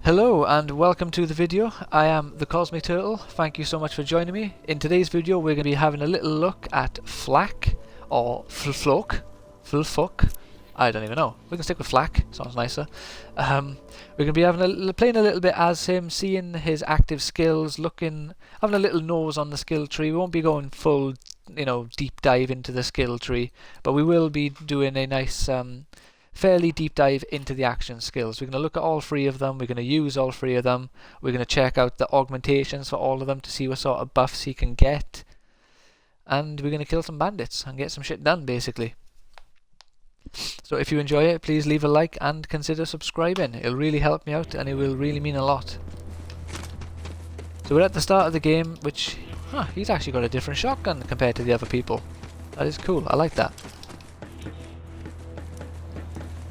Hello and welcome to the video. I am the Cosmic Turtle. Thank you so much for joining me. In today's video we're going to be having a little look at Fl4k or Fl4k. Fl4k. I don't even know. We can stick with Fl4k. Sounds nicer. We're going to be having playing a little bit as him, seeing his active skills, having a little nose on the skill tree. We won't be going full, deep dive into the skill tree, but we will be doing a nice fairly deep dive into the action skills. We're going to look at all three of them, we're going to use all three of them, we're going to check out the augmentations for all of them to see what sort of buffs he can get, and we're going to kill some bandits and get some shit done basically. So if you enjoy it, please leave a like and consider subscribing. It'll really help me out and it will really mean a lot. So we're at the start of the game, which, he's actually got a different shotgun compared to the other people. That is cool, I like that.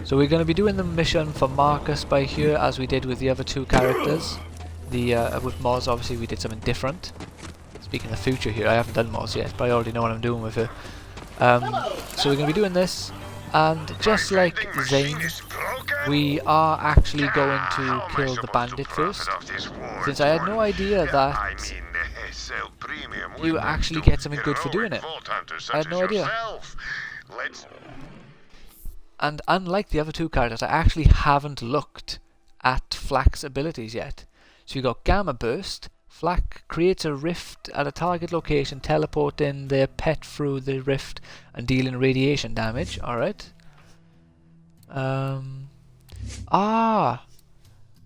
So we're going to be doing the mission for Marcus by here as we did with the other two characters. With Moz obviously we did something different. Speaking of future here, I haven't done Moz yet, but I already know what I'm doing with her. So we're going to be doing this, and just like Zane, we are actually going to kill the bandit first, since I had no idea that you actually get something good for doing it. I had no idea. And unlike the other two characters, I actually haven't looked at Fl4k's abilities yet. So you got Gamma Burst. Fl4k creates a rift at a target location, teleporting their pet through the rift and dealing radiation damage. Alright.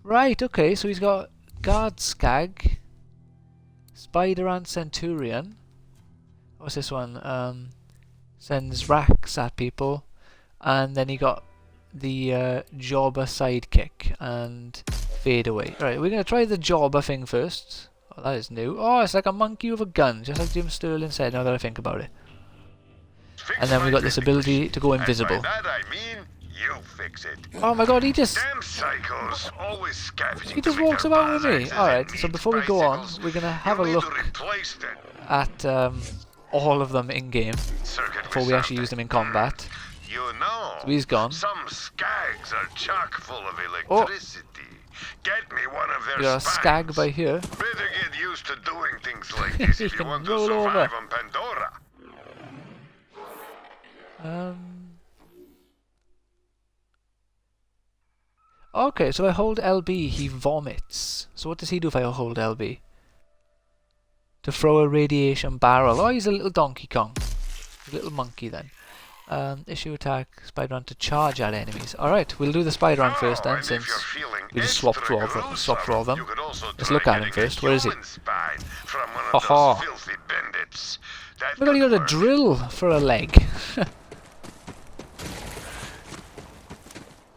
Right, okay, so he's got Guard Skag, Spider and Centurion. What's this one? Sends racks at people. And then he got the Jobber sidekick and fade away. Alright, we're going to try the Jobber thing first. Oh, that is new. Oh, it's like a monkey with a gun, just like Jim Sterling said, now that I think about it. And then we got this ability to go invisible. And by that I mean, you fix it. Oh my god, he just walks about with me. Alright, so before we go on, we're going to have a look at all of them in game before we actually use them in combat. You know, so he's gone. Some skags are chock full of electricity. Get me one of their You're a skag by here. Better get used to doing things like this if you want to survive on Pandora. Okay, so I hold LB, he vomits. So what does he do if I hold LB? To throw a radiation barrel. Oh, he's a little Donkey Kong. A little monkey then. Issue attack Spider-Man to charge at enemies. Alright, we'll do the Spider-Man first then, since we just swapped through all of them. Let's look at him first. Where is he? Haha. Look at, he got a drill for a leg.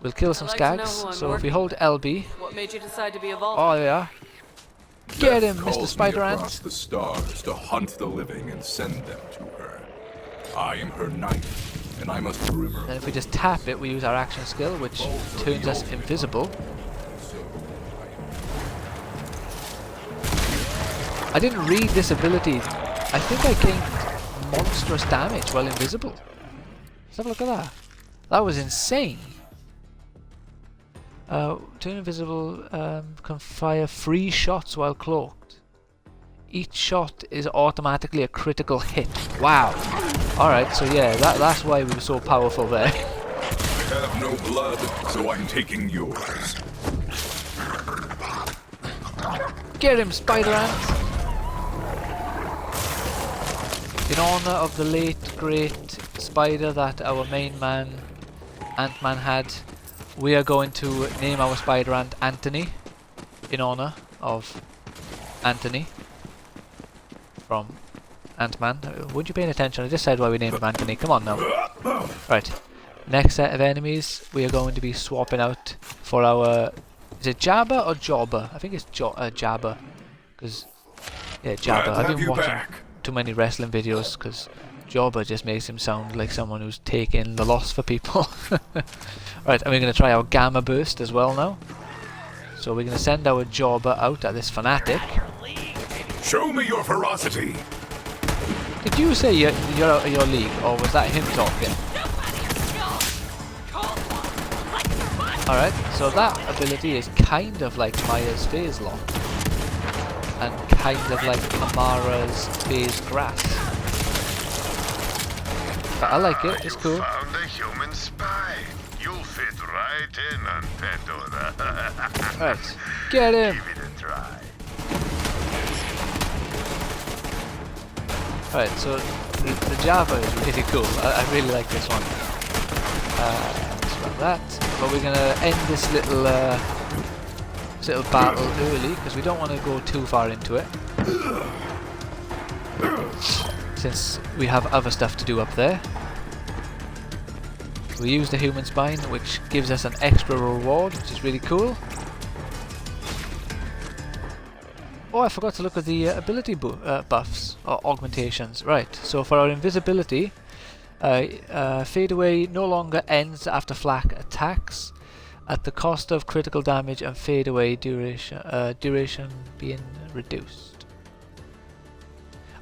We'll kill some skags, so if we hold LB... What made you decide to be evolved? Oh yeah. Get him, Mr. Spider-Man. Across the stars to hunt the living and send them to her. I am her knight, and I must deliver. And if we just tap it, we use our action skill, which turns us invisible. I didn't read this ability. I think I gained monstrous damage while invisible. Let's have a look at that. That was insane. Turn invisible, can fire 3 shots while cloaked. Each shot is automatically a critical hit. Wow. Alright, so yeah, that's why we were so powerful there. I have no blood, so I'm taking yours. Get him, Spider-Ant! In honor of the late, great spider that our main man, Ant-Man, had, we are going to name our Spider-Ant Anthony, in honor of Anthony from Ant-Man. Weren't you paying attention? I just said why we named him Anthony. Come on now. Right. Next set of enemies we are going to be swapping out for our... Is it Jabba or Jobber? I think it's Jabba. Because... Yeah, Jabba. I've been watching too many wrestling videos because Jobber just makes him sound like someone who's taking the loss for people. Right, and we're going to try our Gamma Burst as well now. So we're going to send our Jobber out at this fanatic. Show me your ferocity! Did you say your league, or was that him talking? Alright, so that ability is kind of like Maya's phase lock. And kind of like Amara's phase grass. But I like it, it's cool. Found a human spy. You'll fit right in on Pandora. Right, get him! Give it a try. Alright, so the Java is really cool. I really like this one. Let's run that. But we're gonna end this little battle early because we don't want to go too far into it. Since we have other stuff to do up there. We use the human spine, which gives us an extra reward, which is really cool. Oh, I forgot to look at the ability buffs, or augmentations. Right, so for our invisibility, fade away no longer ends after Fl4k attacks, at the cost of critical damage and fade away duration being reduced.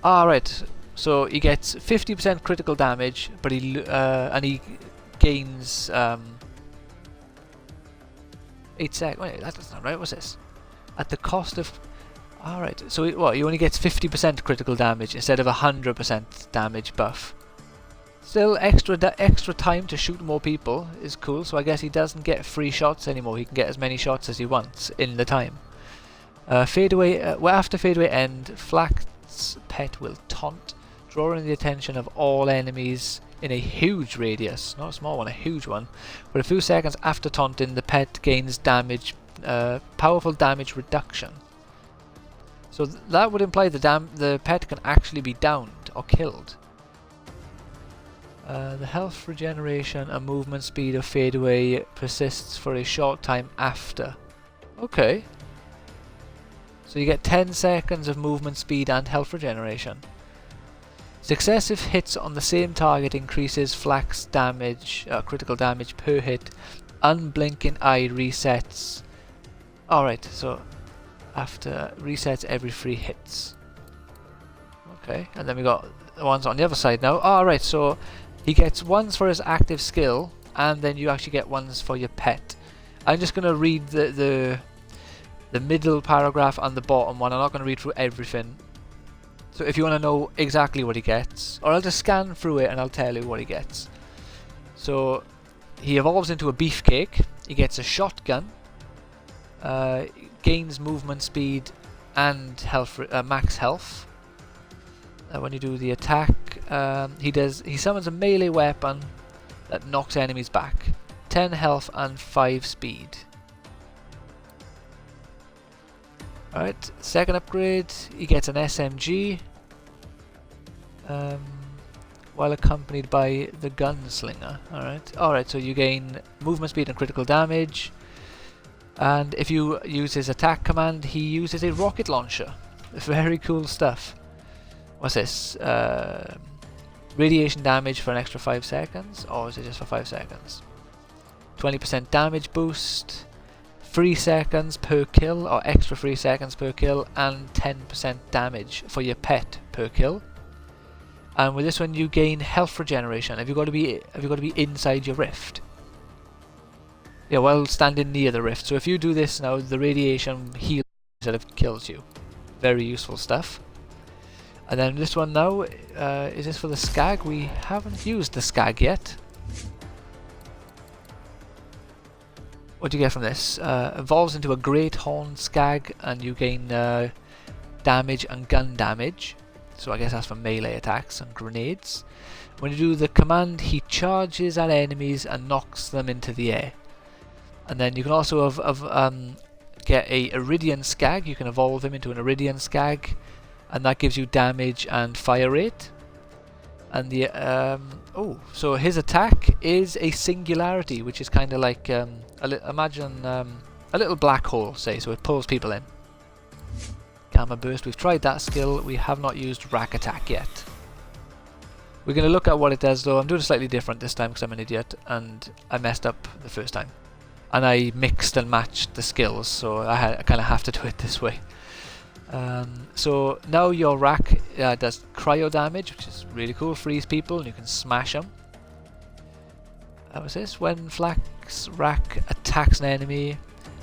Right, so he gets 50% critical damage, but he gains 8 seconds. Wait, that's not right. What's this? At the cost of. Alright, so he only gets 50% critical damage instead of 100% damage buff. Still, extra time to shoot more people is cool, so I guess he doesn't get free shots anymore. He can get as many shots as he wants in the time. Fade away. After fade away end, Fl4k's pet will taunt, drawing the attention of all enemies in a huge radius, not a small one, a huge one. For a few seconds after taunting, the pet gains damage, powerful damage reduction. So that would imply the pet can actually be downed or killed. The health regeneration and movement speed of fade away persists for a short time after. Okay. So you get 10 seconds of movement speed and health regeneration. Successive hits on the same target increases Fl4k's damage, critical damage per hit. Unblinking eye resets. Alright, so after resets every 3 hits. Okay, and then we got the ones on the other side now. Alright, so he gets ones for his active skill, and then you actually get ones for your pet. I'm just going to read the middle paragraph and the bottom one. I'm not going to read through everything. So if you want to know exactly what he gets, or I'll just scan through it and I'll tell you what he gets. So he evolves into a beefcake. He gets a shotgun. Gains movement speed and health, max health. When you do the attack, he summons a melee weapon that knocks enemies back. 10 health and 5 speed. Alright, second upgrade, he gets an SMG, while accompanied by the gunslinger. Alright, so you gain movement speed and critical damage. And if you use his attack command, he uses a rocket launcher. Very cool stuff. What's this? Radiation damage for an extra 5 seconds, or is it just for 5 seconds? 20% damage boost, 3 seconds per kill, or extra 3 seconds per kill, and 10% damage for your pet per kill. And with this one, you gain health regeneration. Have you got to be inside your rift? Yeah, while standing near the rift. So if you do this now, the radiation heals instead of kills you. Very useful stuff. And then this one now, is this for the skag? We haven't used the skag yet. What do you get from this? Evolves into a great horn skag, and you gain damage and gun damage. So I guess that's for melee attacks and grenades. When you do the command, he charges at enemies and knocks them into the air. And then you can also get a Iridian skag. You can evolve him into an Iridian skag, and that gives you damage and fire rate. And the so his attack is a singularity, which is kind of like imagine a little black hole, say, so it pulls people in. Gamma burst. We've tried that skill. We have not used rack attack yet. We're going to look at what it does, though. I'm doing it slightly different this time because I'm an idiot and I messed up the first time. And I mixed and matched the skills, so I kind of have to do it this way. So now your rack does cryo damage, which is really cool. Freeze people and you can smash them. What's this? When Fl4k attacks an enemy.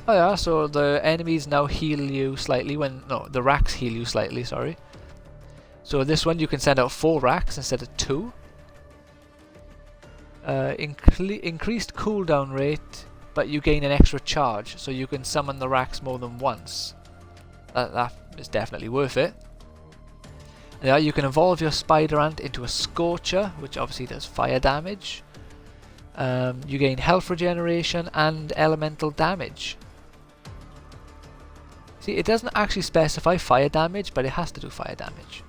Oh yeah, so the enemies now heal you slightly when... No, the racks heal you slightly, sorry. So this one you can send out 4 racks instead of 2. Increased cooldown rate, but you gain an extra charge, so you can summon the racks more than once. That is definitely worth it. Yeah, you can evolve your spider ant into a scorcher, which obviously does fire damage. You gain health regeneration and elemental damage. See, it doesn't actually specify fire damage, but it has to do fire damage.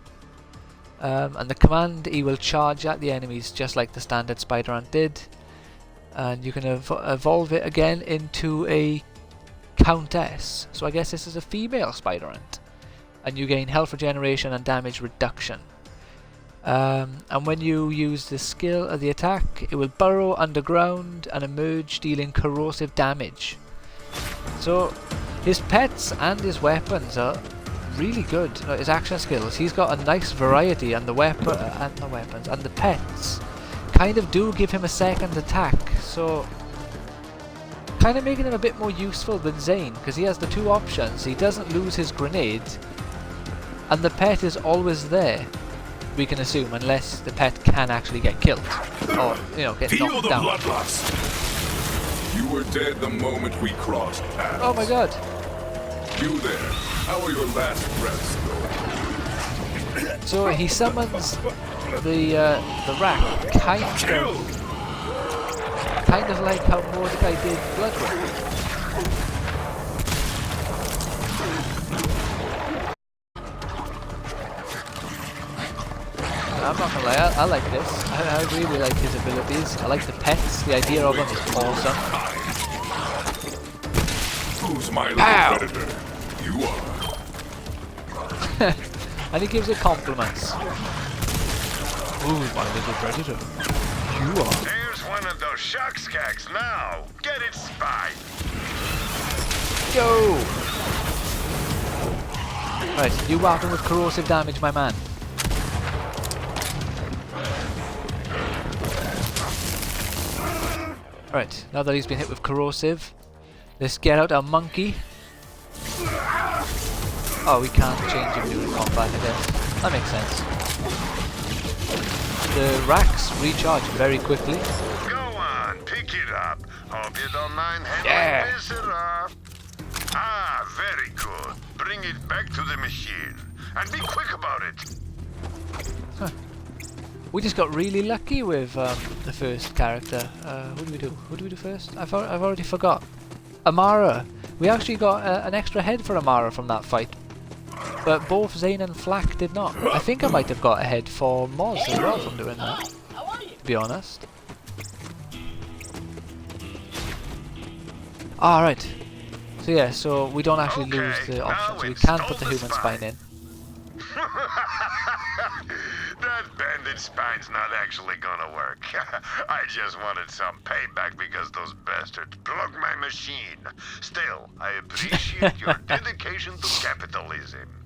And the command E will charge at the enemies just like the standard spider ant did. And you can evolve it again into a countess. So I guess this is a female spider ant. And you gain health regeneration and damage reduction. And when you use the skill of the attack, it will burrow underground and emerge, dealing corrosive damage. So his pets and his weapons are really good. His action skills, he's got a nice variety, and the weapons and the pets kind of do give him a second attack. So kind of making him a bit more useful than Zane, because he has the 2 options. He doesn't lose his grenade, and the pet is always there. We can assume, unless the pet can actually get killed, or get knocked down. Bloodlust. You were dead the moment we crossed paths. Oh my god! You there? How are your last breaths going? So he summons the rack, kind of like how Mordecai did Bloodwork. I'm not gonna lie, I like this. I really like his abilities. I like the pets. The idea of them is awesome. Who's my little predator? You are. And he gives it compliments. Who's my little predator? You are. There's one of those shock skags now. Get its spine. Go! Right, you whack him with corrosive damage, my man. Right, now that he's been hit with corrosive, let's get out our monkey. Oh, we can't change him during combat, I guess. That makes sense. The racks recharge very quickly. Go on, pick it up. Hope you don't mind handling visitor. Ah, very good. Bring it back to the machine. And be quick about it. Huh. We just got really lucky with the first character. Who do we do? Who do we do first? I've already forgot. Amara. We actually got an extra head for Amara from that fight. But both Zane and Fl4k did not. I think I might have got a head for Moz as well from doing that, to be honest. Alright. So yeah, so we don't actually lose the option, so we can put the human spine in. That bandit spine's not actually gonna work. I just wanted some payback because those bastards broke my machine. Still, I appreciate your dedication to capitalism.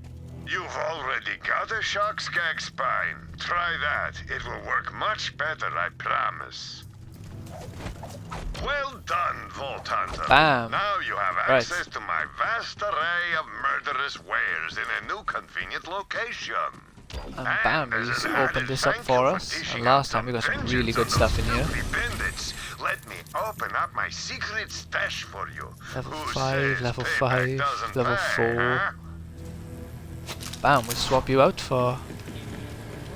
You've already got a shock skag spine. Try that. It will work much better, I promise. Well done, Vault Hunter. Bam. Now you have access to my vast array of murderous wares in a new convenient location. And bam, he's opened this up for us. And last time we got some really good stuff in here. Bandits. Let me open up my secret stash for you. Level 5, level 5, level 4. Bam, we'll swap you out for...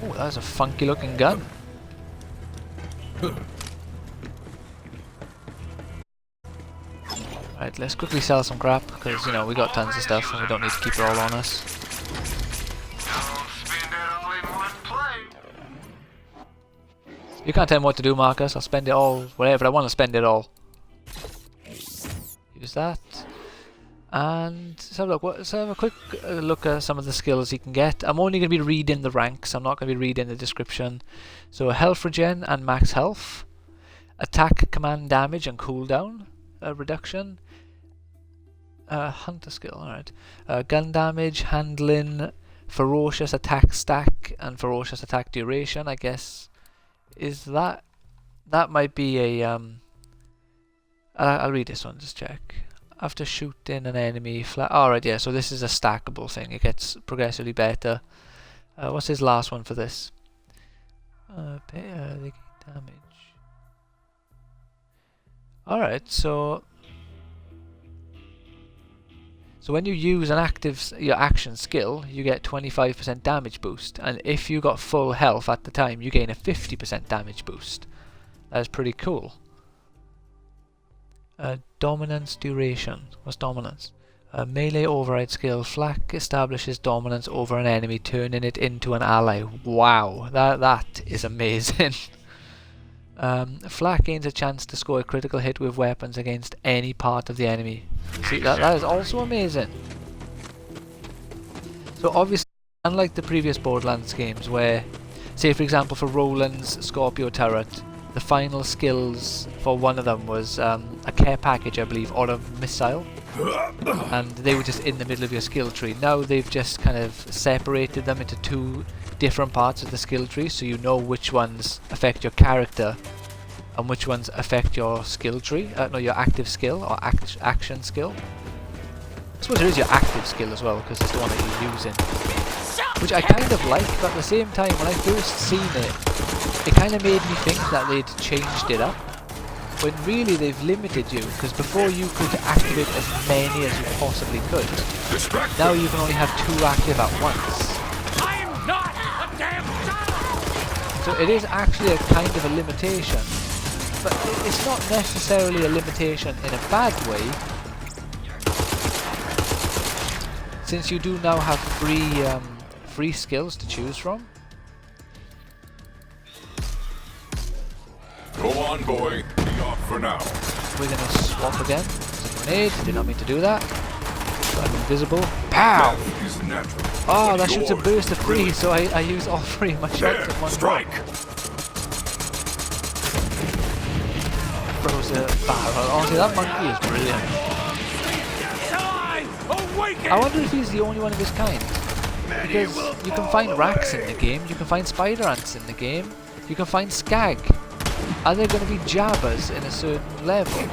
Oh, that's a funky looking gun. Right, let's quickly sell some crap, because, you know, we got tons of stuff and we don't need to keep it all on us. You can't tell me what to do, Marcus. I'll spend it all wherever I want to spend it all. Use that. And let's have a look. Let's have a quick look at some of the skills you can get. I'm only going to be reading the ranks. I'm not going to be reading the description. So health regen and max health. Attack, command damage and cooldown reduction. Hunter skill, alright. Gun damage, handling, ferocious attack stack and ferocious attack duration, I guess. Is that that might be a I'll read this one, just check. After shooting an enemy flat. Alright, yeah, so this is a stackable thing. It gets progressively better. What's his last one for this? They gain damage. Alright, so when you use your action skill, you get 25% damage boost, and if you got full health at the time, you gain a 50% damage boost. That is pretty cool. Dominance duration. What's dominance? Melee override skill. Flak establishes dominance over an enemy, turning it into an ally. Wow, that is amazing. Flak gains a chance to score a critical hit with weapons against any part of the enemy. See, that is also amazing. So obviously, unlike the previous Borderlands games where, say for example for Roland's Scorpio turret, the final skills for one of them was a care package, I believe, or a missile, and they were just in the middle of your skill tree. Now they've just kind of separated them into two different parts of the skill tree, so you know which ones affect your character and which ones affect your skill tree. No, your active skill or action skill. I suppose it is your active skill as well, because it's the one that you're using, which I kind of like, but at the same time when I first seen it kind of made me think that they'd changed it up, when really they've limited you, because before you could activate as many as you possibly could. Now you can only have 2 active at once. I'm not a damn child! So it is actually a kind of a limitation, but it's not necessarily a limitation in a bad way, since you do now have free skills to choose from. Go on, boy. Be off for now. We're gonna swap again. It's a grenade. Did not mean to do that. So I'm invisible. Pow! Is natural. Oh, that shoots a burst of 3, so I use all 3 of my shots at one Strike! Throws a barrel. Honestly, that monkey is brilliant. I wonder if he's the only one of his kind. Because you can find racks in the game, you can find spider ants in the game, you can find skag. Are there going to be jabbers in a certain level?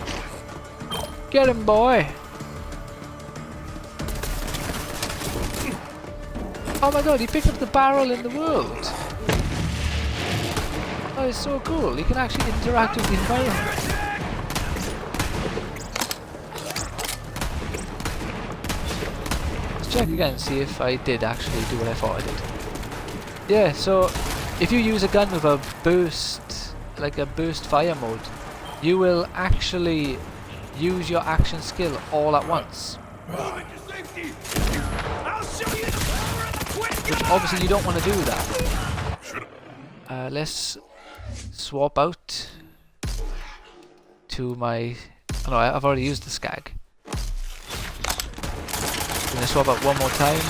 Get him, boy! Oh my god, he picked up the barrel in the world! Oh, it's so cool, he can actually interact with the environment. Let's check again and see if I did actually do what I thought I did. Yeah, so if you use a gun with a burst, like a burst fire mode, you will actually use your action skill all at once. Which obviously you don't want to do that. Let's swap out to my... Oh no, I've already used the skag. I'm going to swap out one more time.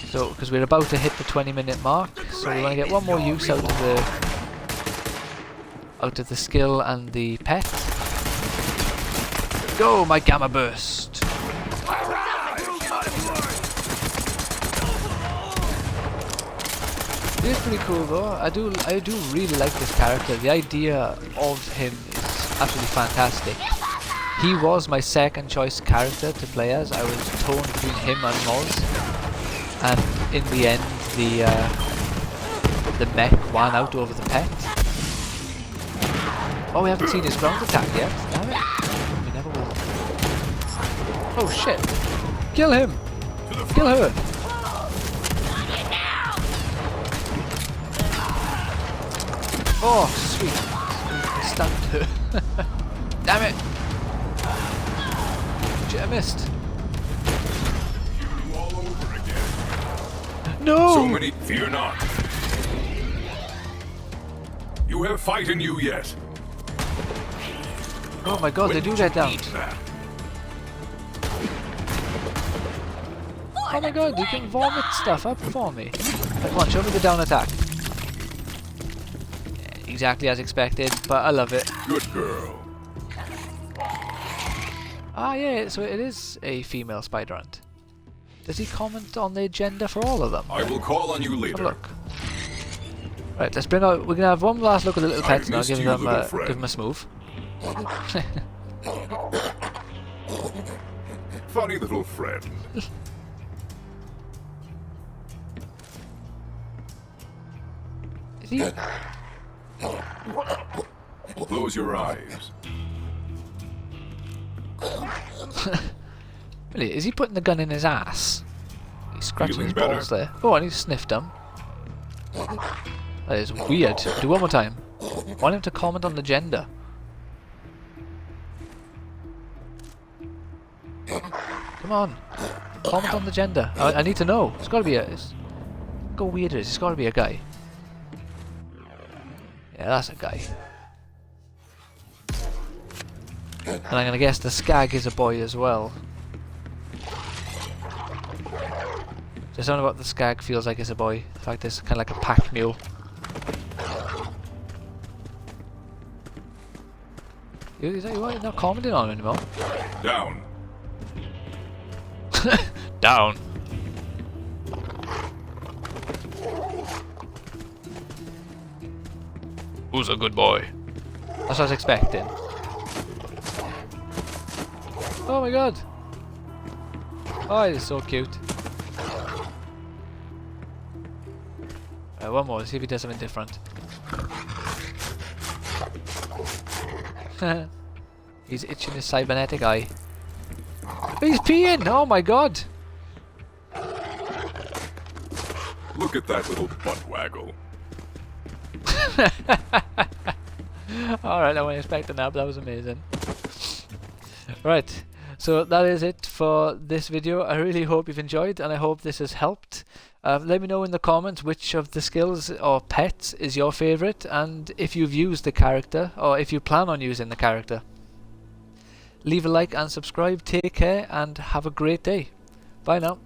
So, because we're about to hit the 20-minute mark, so we want to get one more use out of the skill and the pet. Go, my gamma burst! It is pretty cool though. I do really like this character. The idea of him is absolutely fantastic. He was my second choice character to play as. I was torn between him and Moz, and in the end the mech won out over the pet. Oh, we haven't seen his ground attack yet. Damn it. We never will. Oh shit. Kill him! Kill her! Oh, sweet. Stunned her. Damn it! Shit, I missed. No! So many, fear not. You have fight in you yet. Oh my god, they do get down. Oh my god, you can vomit stuff up for me. Come on, show me the down attack. Yeah, exactly as expected, but I love it. Good girl. Ah yeah, so it is a female spider ant. Does he comment on their gender for all of them? I will call on you Have a later. look. Right, let's bring out. We're gonna have one last look at the little pets now. missed Give you, them, little give friend. them a smooth. Funny little friend. Is he? Close your eyes. Really? Is he putting the gun in his ass? He's scratching Feeling his better? balls there. Oh, and he sniffed him. That is weird. Do one more time. I want him to comment on the gender. Come on. Comment on the gender. I need to know. It's gotta be a... Look how weird it is. It's gotta be a guy. Yeah, that's a guy. And I'm gonna guess the skag is a boy as well. There's something about the skag feels like it's a boy. In fact, it's kind of like a pack mule. Is that what? You're not commenting on him anymore. Down. Down. Who's a good boy? That's what I was expecting. Oh my god. Oh, he's so cute. One more, let's see if he does something different. He's itching his cybernetic eye. He's peeing! Oh my god! Look at that little butt waggle. Alright, I wasn't expecting that, but that was amazing. Right, so that is it for this video. I really hope you've enjoyed, and I hope this has helped. Let me know in the comments which of the skills or pets is your favourite, and if you've used the character, or if you plan on using the character. Leave a like and subscribe. Take care, and have a great day. Bye now.